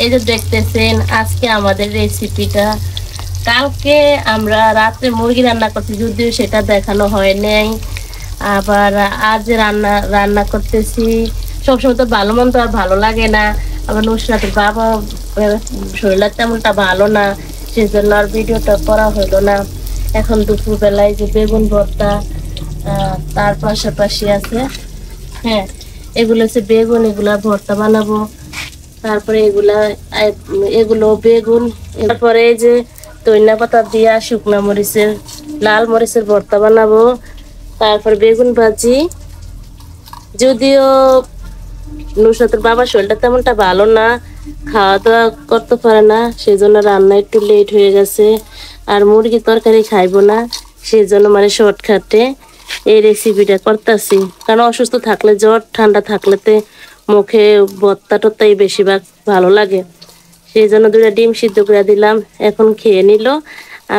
এই যে দেখতেছেন আজকে আমাদের রেসিপিটা। কালকে আমরা রাতে মুরগি রান্না করছি, যদিও সেটা দেখানো হয় নাই। আবার আজ রান্না করতেছি। সবসময় তো ভালো মন্দ আর ভালো লাগে না। আবার নুসরাতের বাবা শরীরটা তেমনটা ভালো না, সেজন্য আর ভিডিওটা করা হলো না। এখন দুপুর বেলায় যে বেগুন ভর্তা, তার পাশাপাশি আছে হ্যাঁ এগুলো হচ্ছে বেগুন, এগুলা ভর্তা বানাবো। তারপরে এগুলো বেগুন, তারপরে এই যে ধনিয়া পাতা দিয়া শুকনা মরিচের লাল মরিচের ভর্তা বানাবো। তারপর বেগুন ভাজি। যদিও নুসরাতের বাবার শরীরটা তেমনটা ভালো না, খাওয়া দাওয়া করতে পারে না, সেই জন্য রান্না একটু লেট হয়ে গেছে। আর মুরগি তরকারি খাইবো না, সেই জন্য মানে শর্টকাটে এই রেসিপিটা করতেছি। কারণ অসুস্থ থাকলে, জ্বর ঠান্ডা থাকলেতে মুখে ভর্তা টত্তাই বেশিরভাগ ভালো লাগে। সেই জন্য 2টা ডিম সিদ্ধ করে দিলাম, এখন খেয়ে নিল।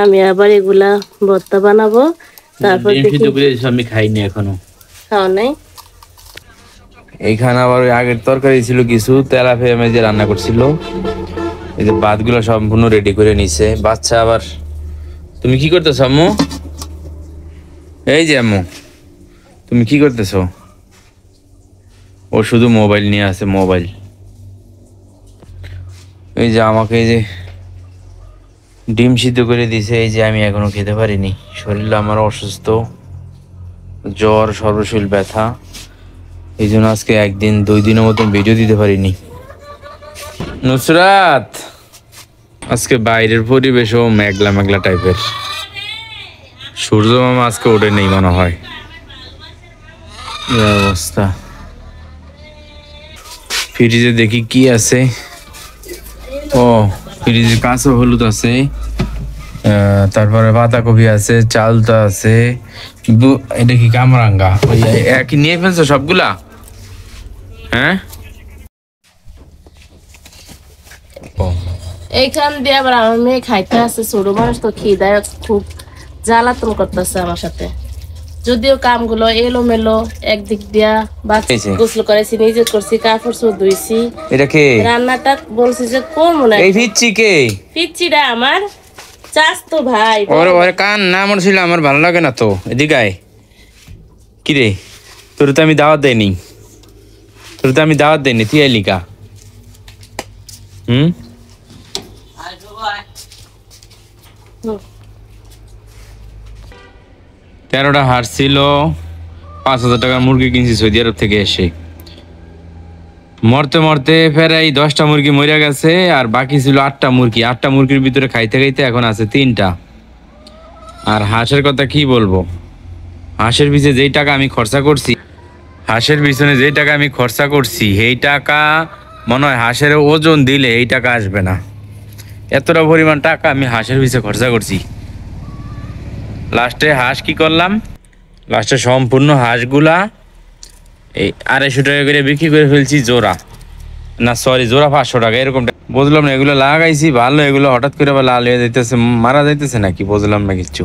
আমি আবার এগুলা ভর্তা বানাবো। তারপর আমি খাইনি এখনো, খাও নাই। এইখানে আবার আগের তরকারি ছিল কিছু, তেলাপিয়া মেজে রান্না করছিল। এই যে ভাতগুলো সম্পূর্ণ রেডি করে নিছে বাচ্চা। আবার তুমি কি করতেছ আম্মু? এই যে আম্মু, তুমি কি করতেছ? ও শুধু মোবাইল নিয়ে আছে, মোবাইল। এই যে আমাকে এই যে ডিম সিদ্ধ করে দিছে, এই যে আমি এখনো খেতে পারিনি। শরীর আমার অসুস্থ, জ্বর, সর্বশরীর ব্যথা। এই জন্য আজকে 1-2 দিনের মতন ভিডিও দিতে পারিনি। নুসরাত, আজকে বাইরের পরিবেশও মেঘলা মেঘলা টাইপের। সূর্য মামা আজকে ওঠে নেই মনে হয়, এই অবস্থা। ফ্রিজে দেখি কি আছে। ও, ফ্রিজে কাঁচা হলুদ আছে, তারপরে বাঁধাকপি আছে, চালতা আছে। এটা কি কামরাঙ্গা? একই নিয়ে ফেলছো সবগুলা? হ্যাঁ, এইখান দিয়ে আবার আমার মেয়ে খাইতে আছে। ছোট মানুষ তো খিদায় খুব জ্বালাতন করতেছে আমার সাথে। যদিও কামগুলো এলোমেলো, একদিক দিয়া বাচ্চা গোসল করেছি, নিজে করছি, কাপড় চোপড় ধুইছি। এটা কে? রান্নাটা বলছি যে করবো না। এই পিচ্চি কে? পিচ্চিটা আমার চাচতো ভাই। ওরে কান না আমার ছিল, আমার ভালো লাগে না তো। এদিকে আয়। কি রে, তোর তো আমি দাওয়াত দেয়নি, তুই এলিকা। হুম, 13টা হাঁস ছিল, 5,000 টাকার মুরগি কিনছি সৌদি আরব থেকে এসে। মরতে মরতে ফের এই 10টা মুরগি মরে গেছে, আর বাকি ছিল 8টা মুরগি। 8টা মুরগির ভিতরে খাইতে খাইতে এখন আছে 3টা। আর হাঁসের কথা কি বলবো, হাঁসের পিছনে যেই টাকা আমি খরচা করছি, এই টাকা মনে হয় হাঁসের ওজন দিলে এই টাকা আসবে না। এতটা পরিমাণ টাকা আমি হাঁসের পিছনে খরচা করছি। লাস্টে হাঁস কি করলাম, লাস্টে সম্পূর্ণ হাঁসগুলা এই 250 টাকা করে বিক্রি করে ফেলছি জোড়া। না সরি, জোড়া 500 টাকা এরকম। বুঝলাম না, এগুলো লাগাইছি ভালো, এগুলো হঠাৎ করে আবার লাল হয়ে যাইতেছে, মারা যাইতেছে নাকি বুঝলাম না কিছু।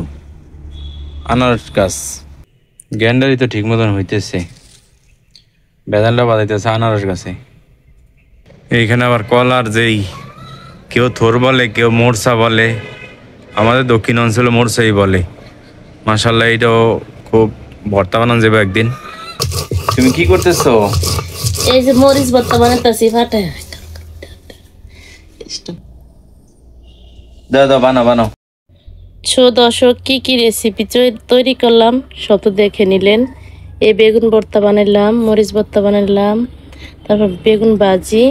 আনারস গাছ গ্যান্ডারি তো ঠিক মতন হইতেছে, বেদানটা বাজাইতেছে আনারস গাছে। এইখানে আবার কলার যেই কেউ থোর বলে, কেউ মোরসা বলে, আমাদের দক্ষিণ অঞ্চলে মোরসাই বলে। মাশাল্লাহ, এটাও খুব ভর্তা বানানো যাবে একদিন। তুমি কি করতেছো? এই যে মরিচ ভর্তা বানাইতেছি, ফাটে দাও বানাও। দর্শক, কি রেসিপি তৈরি করলাম সব তো দেখে নিলেন। এই বেগুন ভর্তা বানাইলাম, মরিচ ভর্তা বানাইলাম, তারপর বেগুন ভাজি,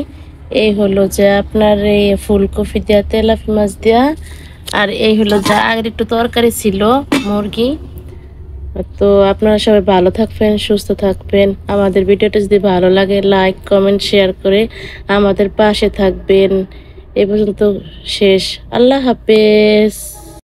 এই হলো যে আপনার এই ফুলকপি দেওয়া, তেলাপি মাছ দেওয়া, আর এই হলো যা আগের একটু তরকারি ছিল মুরগি। তো আপনারা সবাই ভালো থাকবেন, সুস্থ থাকবেন। আমাদের ভিডিওটা যদি ভালো লাগে লাইক কমেন্ট শেয়ার করে আমাদের পাশে থাকবেন। এ পর্যন্ত শেষ। আল্লাহ হাফেজ।